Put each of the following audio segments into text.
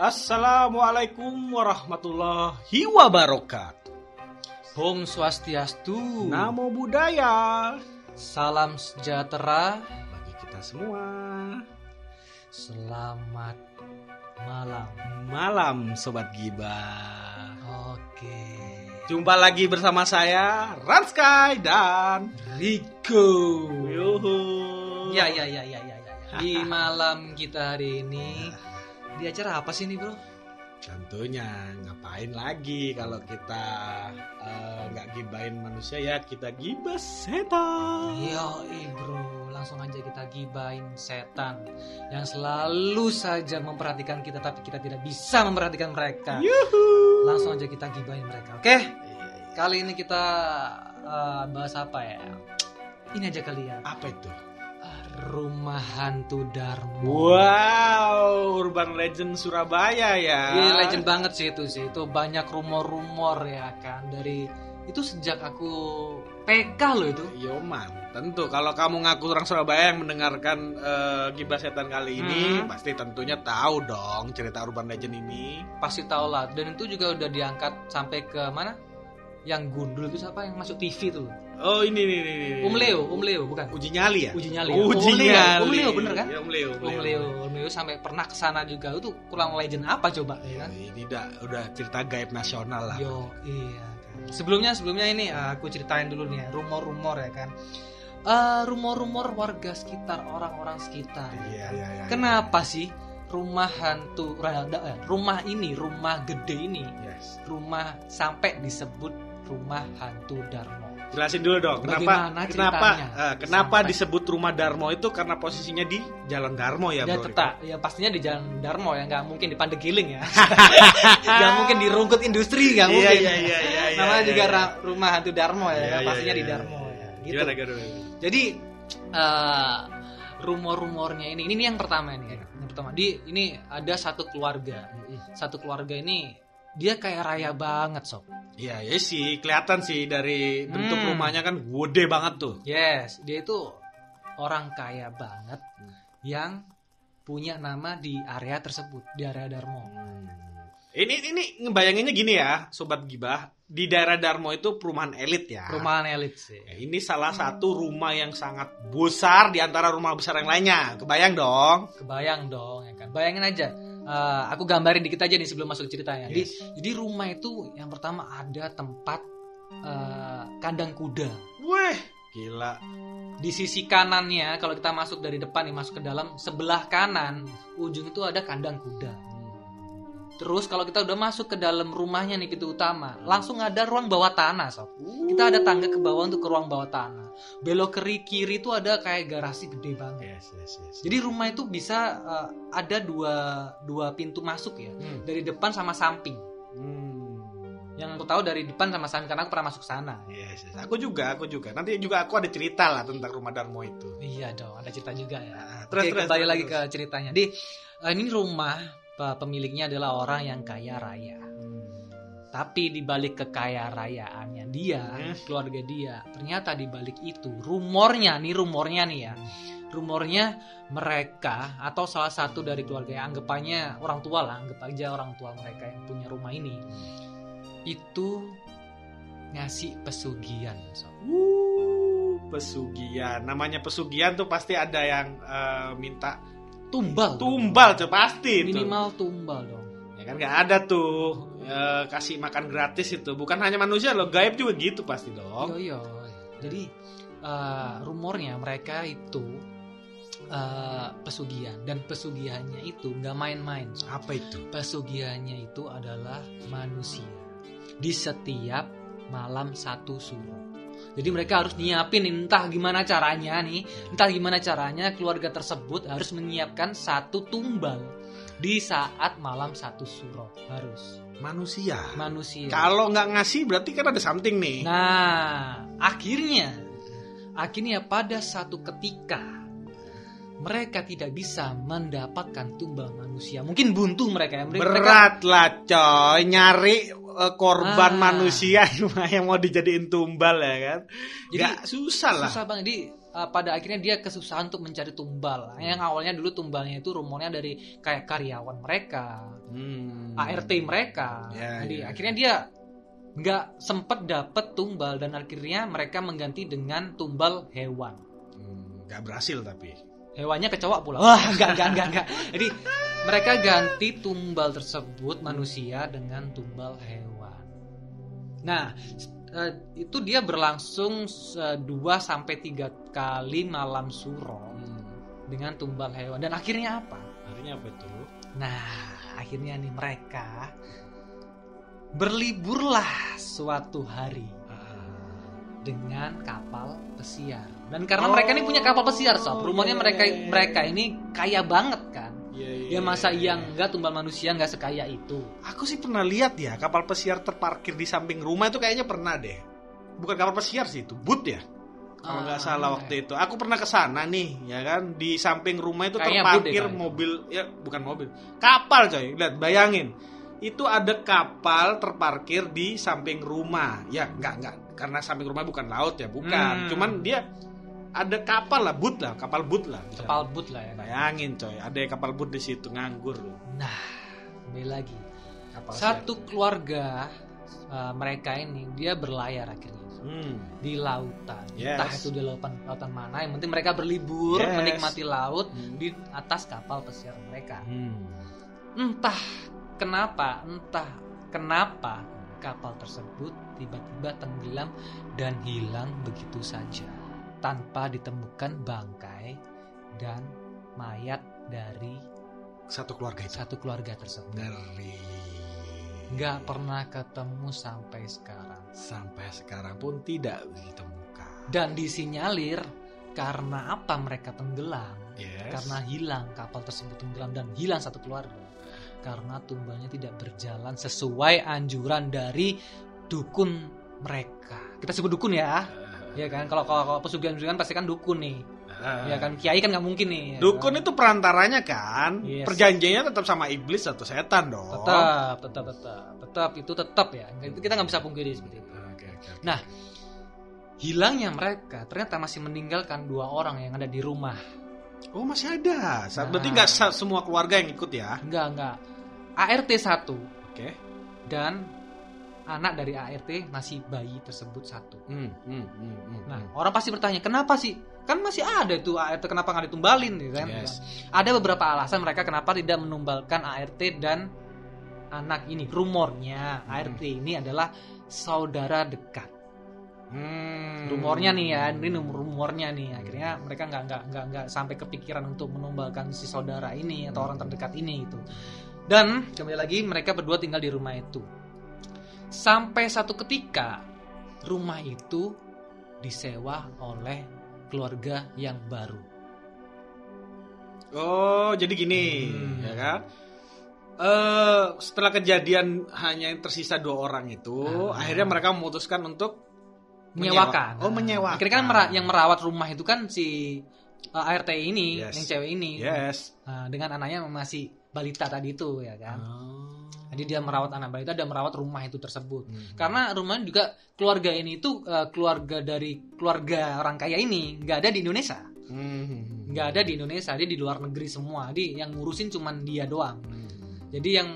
Assalamualaikum warahmatullahi wabarakatuh. Om Swastiastu. Namo Buddhaya. Salam sejahtera Bagi kita semua. Selamat malam. Malam Sobat Gibah. Oke. Jumpa lagi bersama saya Ranskai dan Rico. Yuhu. Ya. Di malam kita hari ini di acara apa sih nih, Bro? Tentunya ngapain lagi kalau kita nggak gibahin manusia, ya kita gibah setan. Yoi bro, langsung aja kita gibahin setan yang selalu saja memperhatikan kita tapi kita tidak bisa memperhatikan mereka. Yuhu. Langsung aja kita gibahin mereka. Oke? Kali ini kita bahas apa ya? Ini aja kali ya. Apa itu? Rumah Hantu Darmo. Wow, urban legend Surabaya ya. Iya, legend banget sih itu sih. Itu banyak rumor-rumor ya kan. Dari itu sejak aku PK loh itu. Yo man, tentu kalau kamu ngaku orang Surabaya yang mendengarkan Gibah Setan kali ini, pasti tentunya tahu dong cerita urban legend ini. Pasti tahu lah. Dan itu juga udah diangkat sampai ke mana? Yang gundul itu siapa? Yang masuk TV tuh. Oh ini. Om Leo bukan? Uji nyali ya? Uji nyali. Om Leo bener kan? Ya, Om Leo sampai pernah kesana juga. Itu kurang legend apa coba ya kan? Ini udah cerita gaib nasional lah. Yo iya kan. Sebelumnya ini aku ceritain dulu nih ya, rumor-rumor ya kan. Rumor-rumor warga sekitar, orang-orang sekitar. Iya. Kenapa sih rumah hantu rumah gede ini, rumah sampai disebut rumah hantu Darmo? Jelasin dulu dong, kenapa disebut rumah Darmo itu? Karena posisinya di Jalan Darmo ya, bro. Ya pastinya di Jalan Darmo ya, nggak mungkin di Pandegiling ya, nggak mungkin di Rungkut Industri, nggak mungkin. Iya. Namanya juga rumah hantu Darmo ya, pastinya di Darmo ya. Gitu. Gimana? Jadi rumor-rumornya ini yang pertama ini. Yang pertama ini ada satu keluarga ini dia kayak raya banget sob. Iya sih, kelihatan sih dari bentuk rumahnya kan gede banget tuh. Yes, dia itu orang kaya banget yang punya nama di area tersebut, di area Darmo. Ini ngebayanginnya gini ya, Sobat Gibah. Di daerah Darmo itu perumahan elit ya. Perumahan elit sih. Ini salah satu rumah yang sangat besar di antara rumah besar yang lainnya. Kebayang dong ya kan. Bayangin aja. Aku gambarin dikit aja nih sebelum masuk ceritanya. Yes. Jadi rumah itu yang pertama ada tempat kandang kuda. Wih, gila. Di sisi kanannya kalau kita masuk dari depan nih, masuk ke dalam, sebelah kanan ujung itu ada kandang kuda. Terus kalau kita udah masuk ke dalam rumahnya nih, pintu utama, langsung ada ruang bawah tanah sob. Kita ada tangga ke bawah untuk ke ruang bawah tanah. Belok ke kiri itu ada kayak garasi gede banget. Yes. Jadi rumah itu bisa ada dua pintu masuk ya, dari depan sama samping. Yang aku tahu dari depan sama samping karena aku pernah masuk sana. Yes. Aku juga. Nanti juga aku ada cerita lah tentang rumah Darmo itu. Iya dong, ada cerita juga ya. Terus kembali lagi ke ceritanya. Ini rumah pemiliknya adalah orang yang kaya raya. Tapi di balik kekaya rayaannya dia, keluarga dia, ternyata di balik itu rumornya nih ya. Rumornya mereka atau salah satu dari keluarga yang anggapannya orang tua lah, anggap aja orang tua mereka yang punya rumah ini itu ngasih pesugihan. Pesugihan. Namanya pesugihan tuh pasti ada yang minta tumbal tuh pasti. Minimal tumbal dong. Ya kan nggak ada tuh kasih makan gratis itu. Bukan hanya manusia loh, gaib juga gitu pasti dong. Iya. Jadi rumornya mereka itu pesugihan, dan pesugihannya itu nggak main-main. Apa itu? Pesugihannya itu adalah manusia di setiap malam satu suro. Jadi mereka harus nyiapin entah gimana caranya keluarga tersebut harus menyiapkan satu tumbal di saat malam satu suro. Harus manusia. Kalau nggak ngasih berarti kan ada something nih. Nah, akhirnya pada satu ketika mereka tidak bisa mendapatkan tumbal manusia. Mungkin buntu mereka ya. Berat lah coy, nyari korban manusia yang mau dijadiin tumbal ya kan. Jadi susah lah. Susah banget. Jadi pada akhirnya dia kesusahan untuk mencari tumbal. Yang awalnya dulu tumbalnya itu rumornya dari kayak karyawan mereka, ART mereka. Jadi akhirnya dia nggak sempet dapet tumbal dan akhirnya mereka mengganti dengan tumbal hewan. Nggak berhasil tapi. Hewannya kecoa pula. Wah, enggak. Jadi mereka ganti tumbal tersebut manusia dengan tumbal hewan. Nah, itu dia berlangsung 2-3 kali malam suro dengan tumbal hewan. Dan akhirnya apa? Akhirnya apa itu? Nah, akhirnya nih mereka berliburlah suatu hari dengan kapal pesiar. Dan karena mereka ini punya kapal pesiar, sob. Rumornya mereka ini kaya banget kan. Ya masa enggak tumbal manusia enggak sekaya itu. Aku sih pernah lihat ya kapal pesiar terparkir di samping rumah itu kayaknya pernah deh. Bukan kapal pesiar sih itu, boot ya. Kalau nggak salah waktu itu. Aku pernah ke sana nih, ya kan. Di samping rumah itu kayaknya terparkir mobil, ya bukan mobil. Kapal coy, lihat bayangin. Itu ada kapal terparkir di samping rumah. Ya enggak karena samping rumah bukan laut ya, bukan. Cuman dia ada kapal lah, kapal boot lah. Kapal boot lah ya. Bayangin coy, ada kapal boot di situ nganggur loh. Nah, kembali lagi. Satu keluarga mereka ini dia berlayar akhirnya di lautan. Entah itu di lautan mana, yang penting mereka berlibur menikmati laut di atas kapal pesiar mereka. Entah kenapa kapal tersebut tiba-tiba tenggelam dan hilang begitu saja tanpa ditemukan bangkai dan mayat dari satu keluarga tersebut. Nggak pernah ketemu sampai sekarang. Sampai sekarang pun tidak ditemukan. Dan disinyalir karena apa mereka tenggelam? Karena hilang, kapal tersebut tenggelam dan hilang satu keluarga. Karena tumbalnya tidak berjalan sesuai anjuran dari dukun mereka. Kita sebut dukun ya. Ya kan, kalau pesugihan pasti kan dukun nih. Ya kan, kiai kan nggak mungkin nih. Ya dukun kan? Itu perantaranya kan. Perjanjiannya tetap sama iblis atau setan dong. Tetap itu tetap ya. Kita nggak bisa pungkiri seperti itu. Okay. Nah, hilangnya mereka ternyata masih meninggalkan 2 orang yang ada di rumah. Oh, masih ada. Berarti nggak semua keluarga yang ikut ya? Enggak. ART 1. Oke. Dan anak dari ART masih bayi tersebut 1. Nah, orang pasti bertanya, kenapa sih? Kan masih ada itu ART, kenapa nggak ditumbalin? Kan? Ada beberapa alasan mereka kenapa tidak menumbalkan ART dan anak ini. Rumornya ART ini adalah saudara dekat. Rumornya nih ya, ini rumornya nih. Akhirnya mereka nggak sampai kepikiran untuk menumbalkan si saudara ini atau orang terdekat ini itu. Dan kembali lagi mereka berdua tinggal di rumah itu. Sampai satu ketika rumah itu disewa oleh keluarga yang baru. Oh, jadi gini, ya kan? Setelah kejadian hanya tersisa 2 orang itu, akhirnya mereka memutuskan untuk menyewakan. Menyewakan. Akhirnya kan yang merawat rumah itu kan si ART ini, yang cewek ini. Dengan anaknya masih balita tadi itu ya kan. Jadi dia merawat anak balita dan merawat rumah itu tersebut. Karena rumahnya juga keluarga ini itu keluarga dari keluarga orang kaya ini nggak ada di Indonesia. Nggak ada di Indonesia, dia di luar negeri semua. Jadi yang ngurusin cuman dia doang. Jadi yang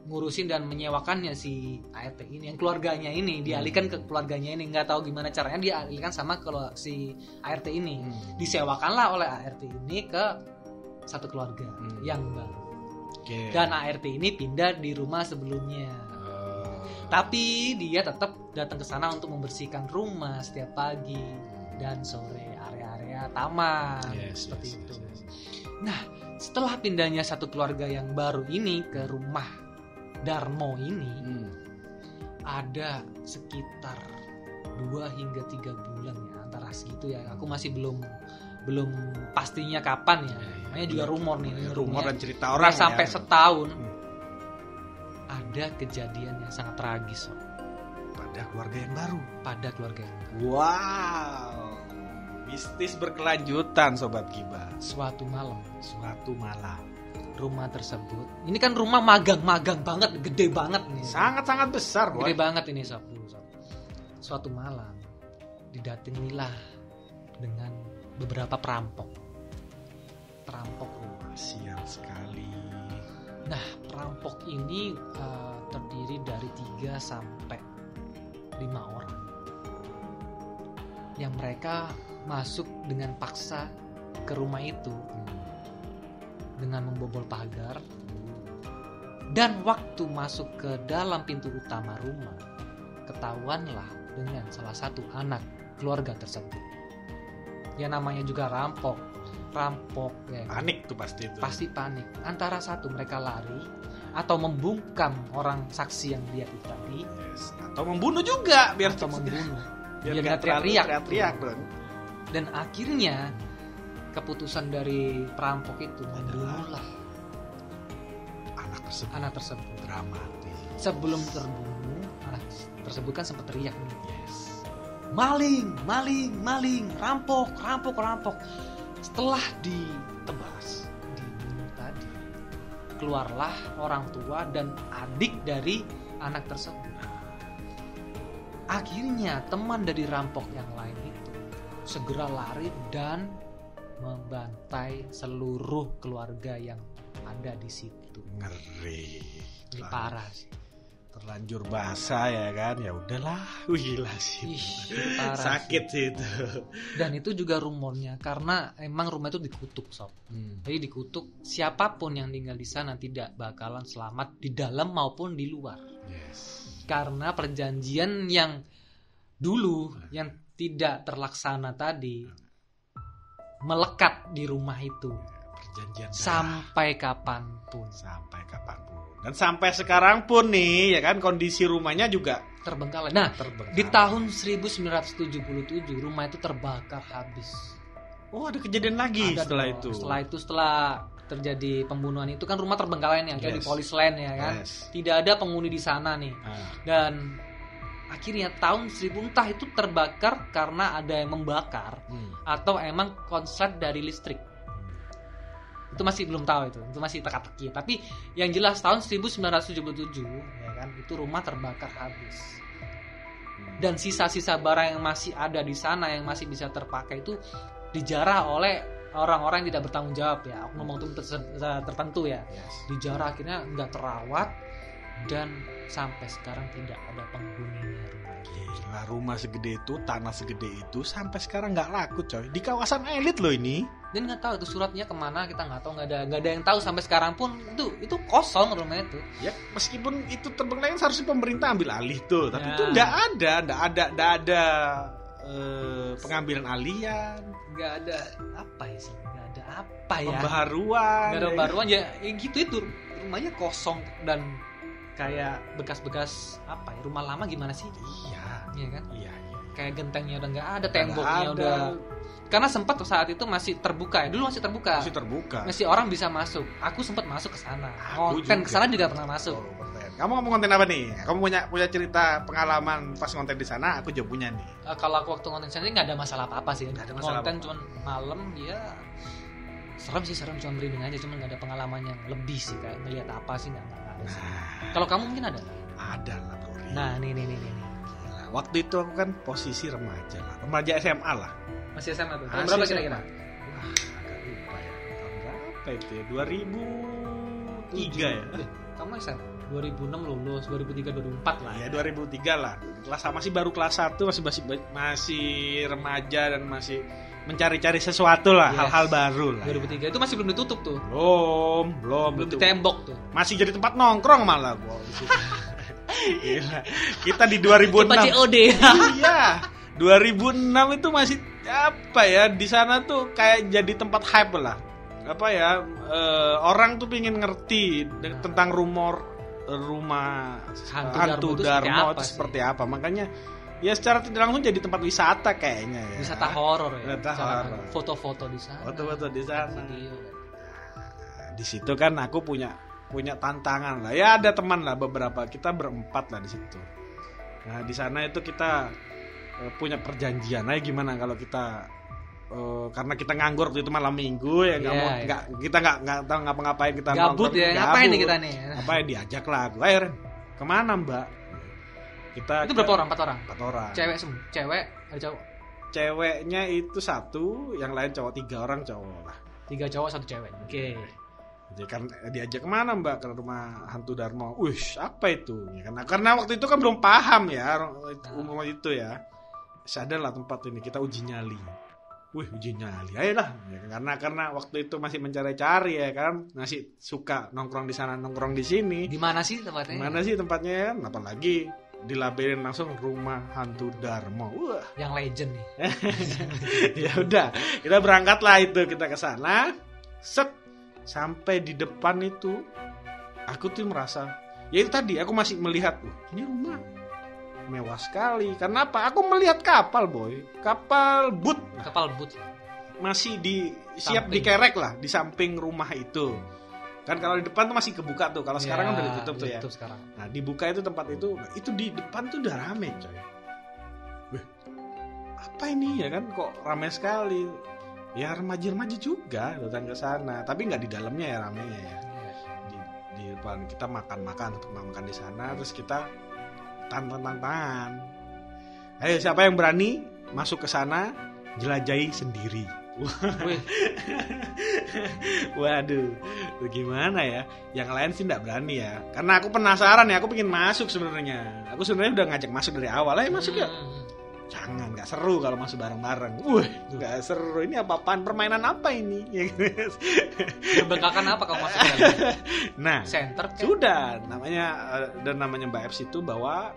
ngurusin dan menyewakannya si ART ini, yang keluarganya ini dialihkan ke keluarganya ini, nggak tahu gimana caranya dialihkan sama si ART ini. Disewakanlah oleh ART ini ke satu keluarga yang baru. Dan ART ini pindah di rumah sebelumnya. Tapi dia tetap datang ke sana untuk membersihkan rumah setiap pagi dan sore, area-area taman seperti itu. Nah, setelah pindahnya satu keluarga yang baru ini ke rumah Darmo ini, ada sekitar 2 hingga 3 bulan ya, antara segitu ya. Aku masih belum pastinya kapan ya. Namanya juga rumor nih. Rumor dan cerita orang ya. Sampai setahun ada kejadian yang sangat tragis pada keluarga yang baru. Pada keluarga yang baru. Wow. Mistis berkelanjutan Sobat Gibah. Suatu malam rumah tersebut, ini kan rumah magang banget, gede banget nih. Sangat-sangat besar, Gede banget ini Sob. Suatu malam didatangilah dengan beberapa perampok rumah. Sial sekali. Nah, perampok ini terdiri dari 3 sampai 5 orang yang mereka masuk dengan paksa ke rumah itu dengan membobol pagar, dan waktu masuk ke dalam pintu utama rumah ketahuanlah dengan salah satu anak keluarga tersebut. Ya namanya juga rampok ya. Panik tuh pasti itu. Pasti panik. Antara satu mereka lari atau membungkam orang saksi yang lihat itu tadi, atau membunuh juga biar nggak teriak-teriak dong. Dan akhirnya keputusan dari perampok itu membunuhlah anak tersebut. Dramatis. Sebelum terbunuh, anak tersebut kan sempat teriak nih. Maling, rampok. Setelah ditebas, dibunuh tadi, keluarlah orang tua dan adik dari anak tersebut. Akhirnya teman dari rampok yang lain itu segera lari dan membantai seluruh keluarga yang ada di situ. Ngeri. Ini parah sih. Terlanjur basah ya kan, ya udahlah, gila sih. Sakit sih itu. Dan itu juga rumornya karena emang rumah itu dikutuk Sob. Jadi dikutuk, siapapun yang tinggal di sana tidak bakalan selamat di dalam maupun di luar. Karena perjanjian yang dulu yang tidak terlaksana tadi melekat di rumah itu. Perjanjian sampai kapanpun. Dan sampai sekarang pun nih ya kan, kondisi rumahnya juga terbengkalai. Nah, di tahun 1977 rumah itu terbakar habis. Oh, ada kejadian lagi setelah itu. Setelah terjadi pembunuhan itu kan rumah terbengkalai nih, kayak di Police Land ya kan. Tidak ada penghuni di sana nih. Dan akhirnya tahun 1000 entah itu terbakar karena ada yang membakar atau emang konslet dari listrik. Itu masih belum tahu, itu masih teka-teki. Tapi yang jelas tahun 1977 ya kan, itu rumah terbakar habis. Dan sisa-sisa barang yang masih ada di sana yang masih bisa terpakai itu dijarah oleh orang-orang yang tidak bertanggung jawab ya, oknum tertentu ya. Dijarah, akhirnya nggak terawat dan sampai sekarang tidak ada penghuninya rumah. Gila, rumah segede itu, tanah segede itu sampai sekarang nggak laku coy. Di kawasan elit loh ini. Dan nggak tahu itu suratnya kemana, kita nggak tahu, nggak ada yang tahu sampai sekarang pun. Itu kosong rumah itu. Ya meskipun itu terbengkalai, seharusnya pemerintah ambil alih tuh, tapi itu nggak ada pengambilan alihan, nggak ada apa ya sih, nggak ada apa ya, pembaharuan, nggak ada pembaharuan ya gitu. Itu rumahnya kosong dan kayak bekas-bekas apa ya, rumah lama gimana sih? Iya kan? Iya. Kayak gentengnya udah nggak ada, temboknya udah. Karena sempat saat itu masih terbuka ya, dulu masih terbuka. Masih orang bisa masuk. Aku sempat masuk ke sana. Konten ke sana juga pernah masuk. Kamu mau konten apa nih? Kamu punya cerita pengalaman pas konten di sana? Aku juga punya nih. Kalau aku waktu konten di sana nggak ada masalah apa-apa sih. Konten cuman malam ya. Serem, cuma merinding aja, cuma nggak ada pengalaman yang lebih sih, kayak ngelihat apa sih nggak ada sih. Kalau kamu mungkin ada? Ada lah bro. Nah nih. Gila. Waktu itu aku kan posisi remaja SMA lah. Masih SMA tuh. Tahun berapa kira-kira? Wah, agak lupa ya. Tahun berapa itu ya? 2003 ya? Kamu SMA? 2006 lulus, 2003 2004 lah. Ya 2003 lah. Masih baru kelas 1, masih remaja dan masih mencari-cari sesuatu lah, hal-hal baru lah. 2003 itu masih belum ditutup tuh. Belum ditembok tuh. Masih jadi tempat nongkrong malah gua di situ. Gila. Kita di 2006. Tempat COD. Iya. 2006 itu masih apa ya, di sana tuh kayak jadi tempat hype lah. Apa ya, orang tuh pengen ngerti tentang rumah hantu Darmo itu seperti apa. Makanya ya secara tidak langsung jadi tempat wisata kayaknya ya. Wisata horor ya. Foto-foto di sana. Video. Di situ kan aku punya tantangan lah. Ya ada teman lah beberapa, kita berempat lah di situ. Nah, di sana itu kita punya perjanjian. Nah, gimana kalau kita karena kita nganggur waktu itu malam minggu ya kita nggak tahu ngapa-ngapain, kita gabut ya, ngapain nih kita nih? Ngapain diajak lah aku, ayo Ren, kemana Mbak? Kita itu berapa orang? 4 orang. 4 orang. Cewek semua, cewek ada cowok? Ceweknya itu 1, yang lain cowok, 3 orang cowok lah. 3 cowok 1 cewek. Oke. Jadi kan diajak kemana Mbak? Ke rumah hantu Darmo. Wih, apa itu? Ya, karena waktu itu kan belum paham ya umur itu ya. Sadarlah tempat ini kita uji nyali. Wih, uji nyali. Ayolah. Ya, karena waktu itu masih mencari-cari ya kan, masih suka nongkrong di sana, nongkrong di sini. Di mana sih tempatnya? Mana sih tempatnya kan? Apalagi dilaberin langsung rumah hantu Darmo. Wah, yang legend nih. Ya udah, kita berangkatlah itu, kita ke sana. Set, sampai di depan itu aku tuh merasa, ya itu tadi aku masih melihat, ini rumah mewah sekali. Karena apa? Aku melihat kapal, boy. Kapal boot. Kapal boot. Masih siap dikerek lah di samping rumah itu. Kan kalau di depan tuh masih kebuka tuh. Kalau sekarang kan udah ditutup tuh ya. Sekarang. Nah, dibuka itu tempat itu di depan tuh udah rame, coy. Wih, apa ini ya kan? Kok rame sekali? Ya remaja-remaja juga datang ke sana. Tapi nggak di dalamnya ya ramenya ya. Di depan kita makan di sana. Terus kita tantangan. Ayo, siapa yang berani masuk ke sana, jelajahi sendiri. Waduh, gimana ya? Yang lain sih nggak berani ya, karena aku penasaran ya, aku pengen masuk sebenarnya. Aku sebenarnya udah ngajak masuk dari awal, ayo masuk ya. Jangan, nggak seru kalau masuk bareng-bareng. Nggak seru. Ini apa-apaan, permainan apa ini? Berbengkakan apa kalau masuk? Nah, center kan? Sudah namanya Mbak Eps itu bawa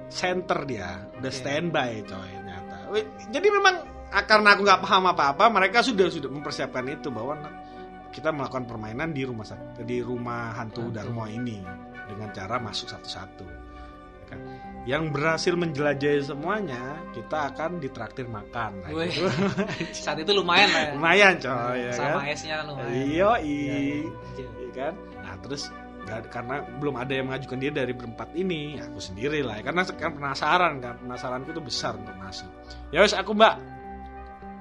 center, dia udah standby, coy, ternyata. Jadi memang karena aku nggak paham apa-apa, mereka sudah mempersiapkan itu bahwa kita melakukan permainan di rumah hantu Darmo ini dengan cara masuk satu-satu. Yang berhasil menjelajahi semuanya, kita akan ditraktir makan. Gitu. Saat itu lumayan lah ya. Lumayan, coy. Ya sama kan? esnya kan lumayan. Iya kan. Nah, terus karena belum ada yang mengajukan dia dari berempat ini, aku sendiri lah. Karena kan penasaranku tuh besar untuk masuk. Ya wes, aku Mbak,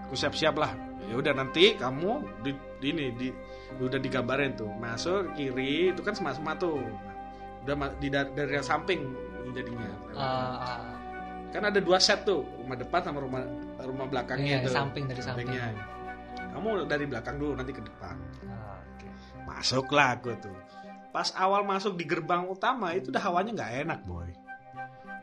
aku siap-siap lah. Ya udah, nanti kamu udah digambarin tuh, masuk kiri itu kan sama-sama tuh. Udah dari yang samping jadinya. Kan ada 2 set tuh, rumah depan sama rumah belakangnya. Iya, dari sampingnya. Kamu dari belakang dulu, nanti ke depan. Okay. Masuklah aku tuh. Pas awal masuk di gerbang utama itu udah hawanya nggak enak, boy.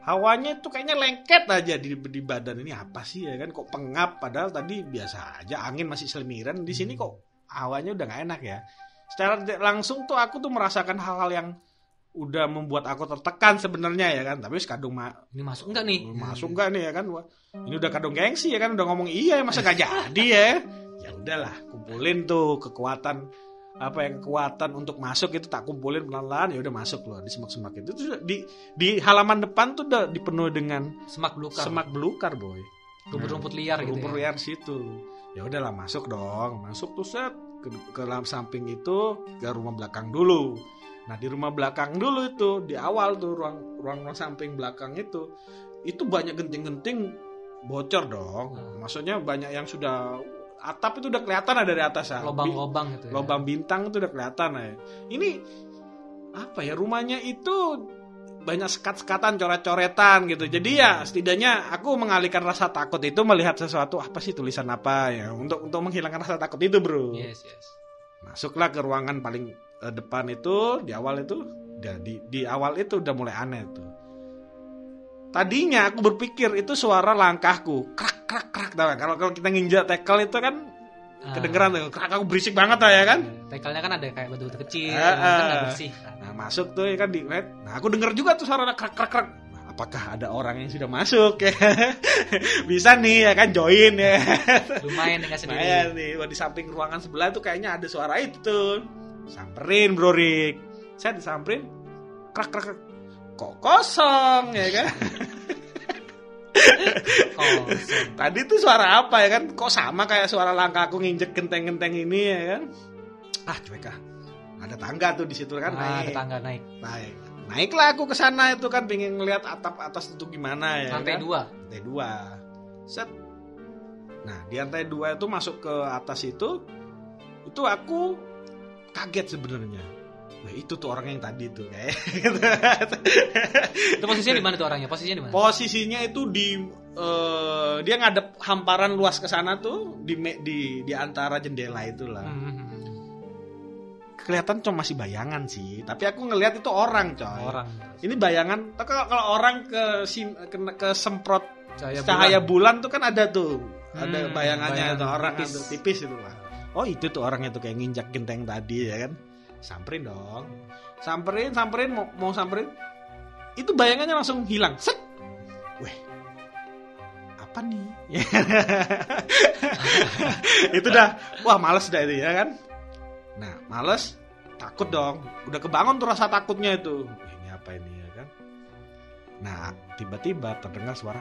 Hawanya itu kayaknya lengket aja di badan. Ini apa sih ya kan? Kok pengap, padahal tadi biasa aja, angin masih selemiran. Di sini kok hawanya udah nggak enak ya. Secara langsung tuh aku tuh merasakan hal-hal yang udah membuat aku tertekan sebenarnya ya kan. Tapi kadung ini masuk enggak nih? Masuk enggak nih ya kan? Wah, ini udah kadung gengsi ya kan, udah ngomong iya, masa gak jadi ya. Ya udahlah, kumpulin tuh kekuatan untuk masuk itu, tak kumpulin pelan-pelan, ya udah masuk loh di semak-semak itu. Terus di halaman depan tuh udah dipenuhi dengan semak belukar, boy. Rumput-rumput liar gitu. Rumput liar situ. Ya udahlah, masuk tuh set ke samping itu, ke rumah belakang dulu. Nah, di rumah belakang dulu itu, di awal tuh ruang samping belakang itu banyak genting-genting bocor dong. Maksudnya banyak yang sudah, atap itu udah kelihatan ada dari atas ya. Lobang-lobang gitu ya. Lobang bintang itu udah kelihatan ya. Ini apa ya, rumahnya itu banyak sekat-sekatan, coret-coretan gitu. Jadi ya setidaknya aku mengalihkan rasa takut itu melihat sesuatu, apa sih, tulisan apa ya, untuk menghilangkan rasa takut itu, bro. Yes. Masuklah ke ruangan paling depan itu, di awal itu di awal itu udah mulai aneh tuh. Tadinya aku berpikir itu suara langkahku, krak krak krak, tahu kan? Kalau kita nginjak tackle itu kan kedengeran tuh, krak, aku berisik banget lah ya kan. Tackle-nya kan ada kayak batu-batu kecil, kan nggak bersih. Nah, masuk tuh ya kan di red. Nah, aku denger juga tuh suara krak krak krak. Nah, apakah ada orang yang sudah masuk ya? Bisa nih ya kan, join ya. Lumayan dengan sendiri. Lumayan nih, di samping ruangan sebelah tuh kayaknya ada suara itu tuh. Samperin, Bro Rick. Saya disamperin, krak krak krak. Kok kosong ya kan? Tadi tuh suara apa ya kan? Kok sama kayak suara langkah aku nginjek genteng-genteng ini ya kan? Cuek ah. Ada tangga tuh di situ kan, naik. Ada tangga naik. Naiklah aku ke sana itu kan, pengen ngeliat atap atas itu gimana ya. Lantai kan? 2. Set. Nah di lantai 2 itu masuk ke atas itu aku kaget sebenarnya. Nah itu tuh orang yang tadi tuh kayak. Itu posisinya di mana tuh orangnya? Posisinya di mana? Posisinya itu dia ngadep hamparan luas ke sana tuh di antara jendela itulah. Kelihatan cuma masih bayangan sih, tapi aku ngelihat itu orang, coy. Orang. Ini bayangan. Kalau orang ke semprot Cahaya bulan tuh kan ada tuh. Ada bayangannya itu orang tipis. itu tipis itu lah. Oh, itu tuh orangnya tuh kayak nginjak genteng tadi ya kan. Samperin dong. Samperin mau samperin. Itu bayangannya langsung hilang. Set. Weh. Apa nih? Itu dah. Wah, males dah itu ya kan. Nah, males, takut dong. Udah kebangun tuh rasa takutnya itu. Ini apa ini ya kan? Nah, tiba-tiba terdengar suara.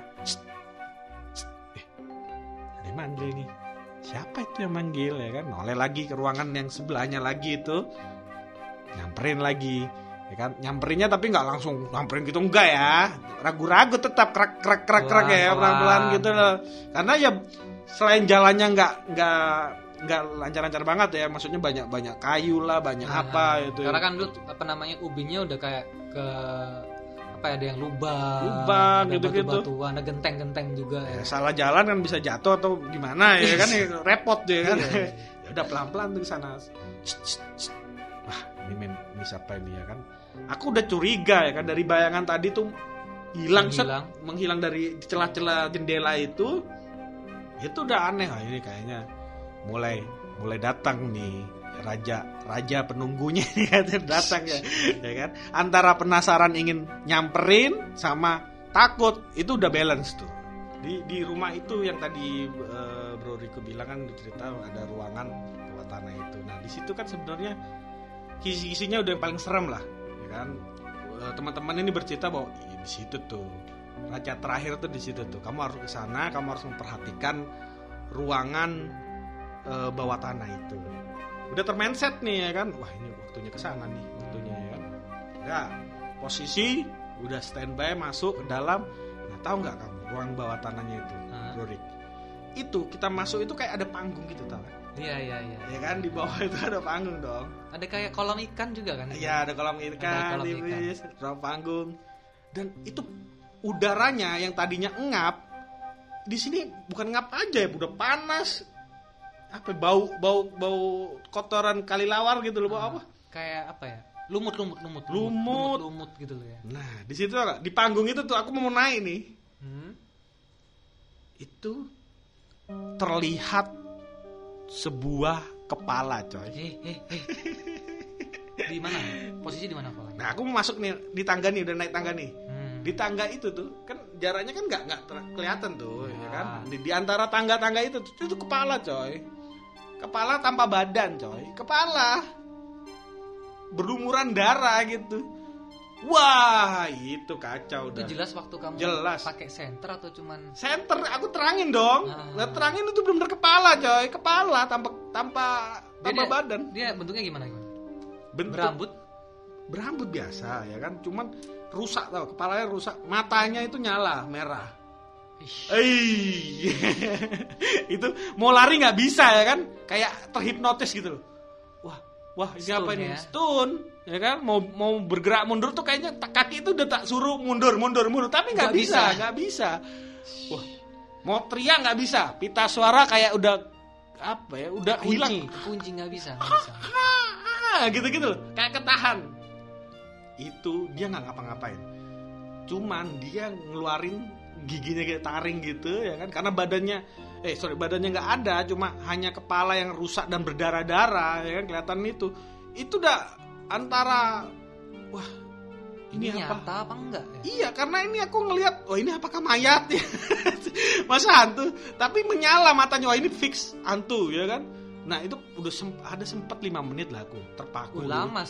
Ada yang manggil nih. Siapa itu yang manggil ya kan? Noleh lagi ke ruangan yang sebelahnya lagi itu. Nyamperin lagi. Ya kan? Nyamperinnya tapi nggak langsung nyamperin gitu, enggak ya. Ragu-ragu tetap krak ya, pelan-pelan gitu loh. Karena ya selain jalannya nggak lancar-lancar banget ya, maksudnya banyak kayu lah, banyak apa itu. Karena kan dulu ubinnya udah kayak ke ada yang lubang ada gitu-gitu, batu-batuan, ada genteng-genteng juga ya. Salah jalan kan bisa jatuh atau gimana ya kan, repot deh kan. Ya udah pelan-pelan tuh ke sana. Wah, ini siapa ini ya kan? Aku udah curiga ya kan, dari bayangan tadi tuh menghilang dari celah-celah jendela itu udah aneh. Ini kayaknya mulai datang nih raja penunggunya datang ya kan, antara penasaran ingin nyamperin sama takut itu udah balance tuh di rumah itu yang tadi Bro Riko bilang kan cerita ada ruangan bawah tanah itu. Nah di situ kan sebenarnya kisi-kisinya udah yang paling serem lah ya kan. Teman-teman ini bercerita bahwa di situ tuh raja terakhir tuh di situ tuh, kamu harus ke sana, kamu harus memperhatikan ruangan bawah tanah itu. Udah termindset nih ya kan, wah ini waktunya kesana nih waktunya ya kan. Udah posisi udah standby masuk ke dalam. Nah tahu nggak kamu ruang bawah tanahnya itu, Rorik? Itu kita masuk itu kayak ada panggung gitu, tau kan? Iya. Ya kan di bawah itu ada panggung dong. Ada kayak kolam ikan juga kan? Iya ada kolam ikan, ruang panggung. Dan itu udaranya yang tadinya ngap, di sini bukan ngap aja ya, udah panas. Apa bau kotoran kalilawar gitu loh, bau apa? Kayak apa ya? Lumut gitu loh ya. Nah, di situ di panggung itu tuh aku mau naik nih. Itu terlihat sebuah kepala, coy. Di mana? Posisi di mana kepalanya? Nah, aku mau masuk nih di tangga nih, udah naik tangga nih. Di tangga itu tuh kan jaraknya kan nggak kelihatan tuh, ya kan? Di antara tangga-tangga itu kepala, coy. Kepala tanpa badan, coy. Kepala berlumuran darah gitu. Wah, itu kacau dah. Itu jelas waktu kamu pakai senter atau cuman senter? Aku terangin dong. Terangin itu benar-benar kepala, coy. Kepala tanpa badan. Dia bentuknya gimana? Berambut biasa ya kan, cuman rusak tau, kepalanya rusak, matanya itu nyala merah. Itu mau lari nggak bisa ya kan, kayak terhipnotis gitu loh. Wah ini apa ini? Stun ya kan, mau bergerak mundur tuh kayaknya kaki itu udah tak suruh mundur tapi nggak bisa. Wah, mau teriak nggak bisa, pita suara kayak udah apa ya, udah hilang, kunci nggak bisa. Gitu loh, kayak ketahan. Itu dia nggak ngapa-ngapain, cuman dia ngeluarin giginya kayak taring gitu ya kan, karena badannya nggak ada, cuma hanya kepala yang rusak dan berdarah-darah ya kan, kelihatan itu udah antara wah ini nyata apa enggak ya? Iya, karena ini aku ngelihat, ini apakah mayat ya? Masa hantu, tapi menyala matanya, ini fix hantu ya kan. Nah itu udah sempat 5 menit lah aku terpaku. Lama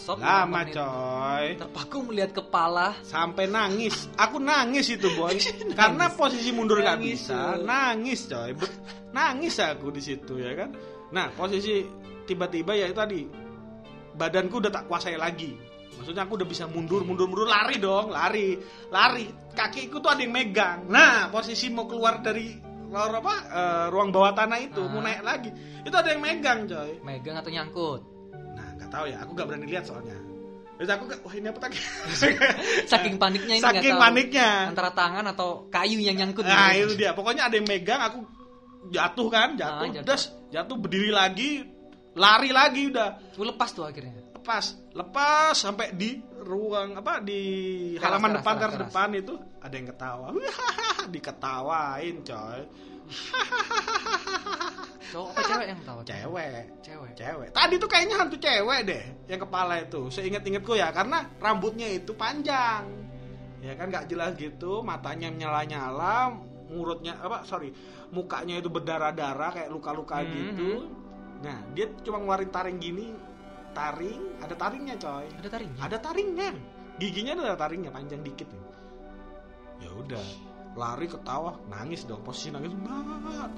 coy. Terpaku melihat kepala sampai nangis. Aku nangis itu, boy. Karena posisi mundur nggak bisa. Nangis coy. Nangis aku di situ ya kan. Nah posisi tiba-tiba ya itu tadi, badanku udah tak kuasai lagi. Maksudnya aku udah bisa mundur, lari dong, lari. Kakiku tuh ada yang megang. Nah posisi mau keluar dari ruang bawah tanah itu mau naik lagi. Itu ada yang megang, coy. Megang atau nyangkut? Nah, nggak tahu ya. Aku nggak berani lihat soalnya. Terus aku wah ini apa tadi? Saking paniknya ini. Saking paniknya. Antara tangan atau kayu yang nyangkut. Nah itu dia. Pokoknya ada yang megang. Aku jatuh kan, jatuh berdiri lagi, lari lagi udah. Lepas tuh akhirnya. Lepas sampai di ruang di halaman teras depan itu ada yang ketawa. Diketawain, coy. Cowok apa cewek yang ketawa? Cewek. Tadi tuh kayaknya hantu cewek deh yang kepala itu. Seingat-ingatku ya, karena rambutnya itu panjang. Ya kan nggak jelas gitu, matanya nyala-nyala, mukanya itu berdarah-darah kayak luka-luka gitu. Nah, dia cuma ngeluarin taring gini. Ada taringnya, coy. Ada taringnya. Giginya ada taringnya, panjang dikit nih. Ya udah, lari ketawa, nangis dong, posisi nangis banget.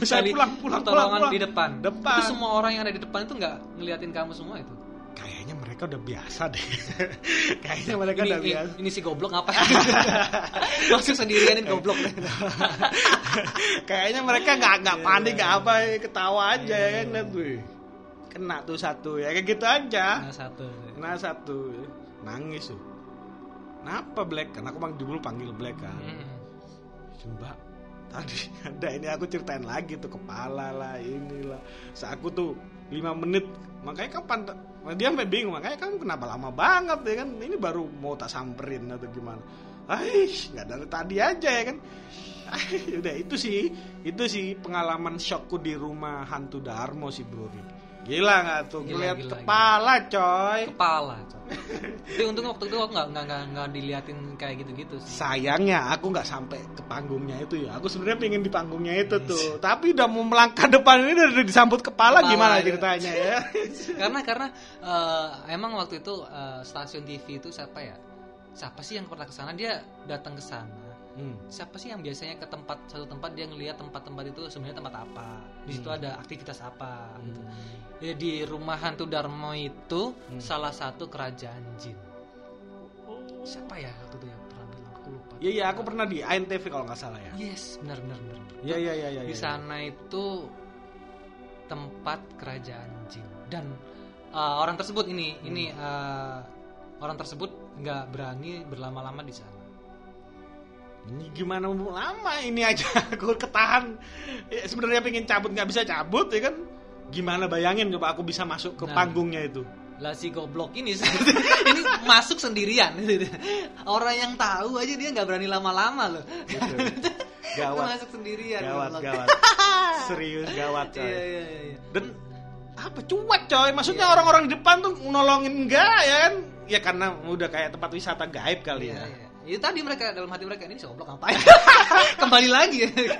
Saya pulang di depan. Itu semua orang yang ada di depan itu nggak ngeliatin kamu semua itu? Kayaknya mereka udah biasa deh. Udah biasa. Ini si goblok ngapain? Masuk sendirian ini goblok deh. Kayaknya mereka nggak panik, nggak apa, ketawa aja ya kan tuh. Kena tuh satu ya kayak gitu aja. Kena satu. Nangis tuh. Kenapa Black? Karena aku dulu panggil Black kan. Coba tadi ada ini aku ceritain lagi tuh kepala lah inilah. Aku tuh 5 menit. Makanya kapan dia sampai bingung. Makanya kamu kenapa lama banget ya kan? Ini baru mau tak samperin atau gimana? Nggak dari tadi aja ya kan? Udah itu sih pengalaman shockku di rumah hantu Darmo sih bro. Gila nggak tuh? Lihat kepala, coy. Tapi untung waktu itu aku nggak diliatin kayak gitu sih. Sayangnya aku nggak sampai ke panggungnya itu ya. Aku sebenarnya pengen di panggungnya itu tuh. Tapi udah mau melangkah depan ini udah disambut kepala gimana ceritanya ya? Karena emang waktu itu stasiun TV itu siapa sih yang pernah kesana? Dia datang ke sana. Siapa sih yang biasanya ke satu tempat dia ngelihat tempat-tempat itu sebenarnya tempat apa, di situ ada aktivitas apa gitu. Ya, di rumah hantu Darmo itu salah satu kerajaan jin. Siapa ya waktu itu yang pernah bilang, aku lupa. Iya aku pernah di ANTV kalau nggak salah ya. Yes, benar. Iya. Di sana itu tempat kerajaan jin dan orang tersebut orang tersebut nggak berani berlama-lama di sana. Ini gimana mau lama ini aja aku ketahan. Ya, sebenarnya pengen cabut nggak bisa cabut ya kan? Gimana bayangin coba aku bisa masuk ke panggungnya itu? Lah si goblok ini masuk sendirian. Orang yang tahu aja dia nggak berani lama-lama loh. Gitu. Gawat. Masuk sendirian. Gawat. Serius gawat coy. Iya. Dan apa cuek coy? Maksudnya orang-orang di depan tuh nolongin enggak ya kan? Ya karena udah kayak tempat wisata gaib kali ya. Iya. Ya tadi mereka dalam hati mereka ini si goblok ngapain? Kembali lagi. Iya.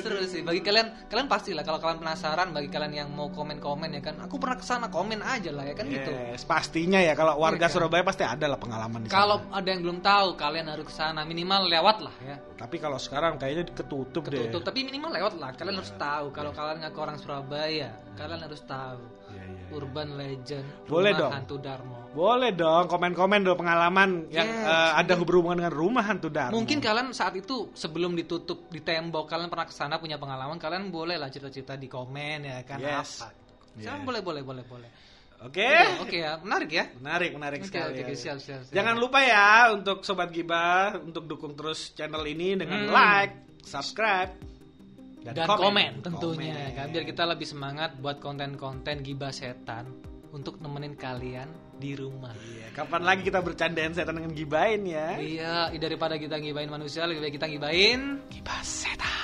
Seru sih. Bagi kalian pastilah kalau kalian penasaran, bagi kalian yang mau komen-komen ya kan, aku pernah kesana, komen aja lah ya kan gitu. Pastinya ya kalau warga Surabaya pasti ada lah pengalaman di sana. Kalau ada yang belum tahu, kalian harus kesana minimal lewat lah ya. Tapi kalau sekarang kayaknya ketutup deh. Tapi minimal lewat lah. Kalian harus tahu kalau kalian ngaku orang Surabaya, kalian harus tahu. Urban legend. Boleh dong. Hantu Darmo. Boleh dong, komen-komen dong pengalaman yang ada berhubungan dengan rumah hantu Darmo. Mungkin kalian saat itu sebelum ditutup di tembok kalian pernah kesana punya pengalaman, kalian boleh lah cerita-cerita di komen ya kan apa. Jangan boleh. Oke ya, menarik ya. Menarik sekali. Oke, siap. Jangan lupa ya untuk Sobat Gibah untuk dukung terus channel ini dengan like, subscribe dan komen tentunya kan biar kita lebih semangat buat konten-konten Gibah Setan untuk nemenin kalian di rumah. Iya, kapan lagi kita bercandain setan dengan gibahin ya? Iya, daripada kita gibahin manusia lebih baik kita gibahin Gibah Setan.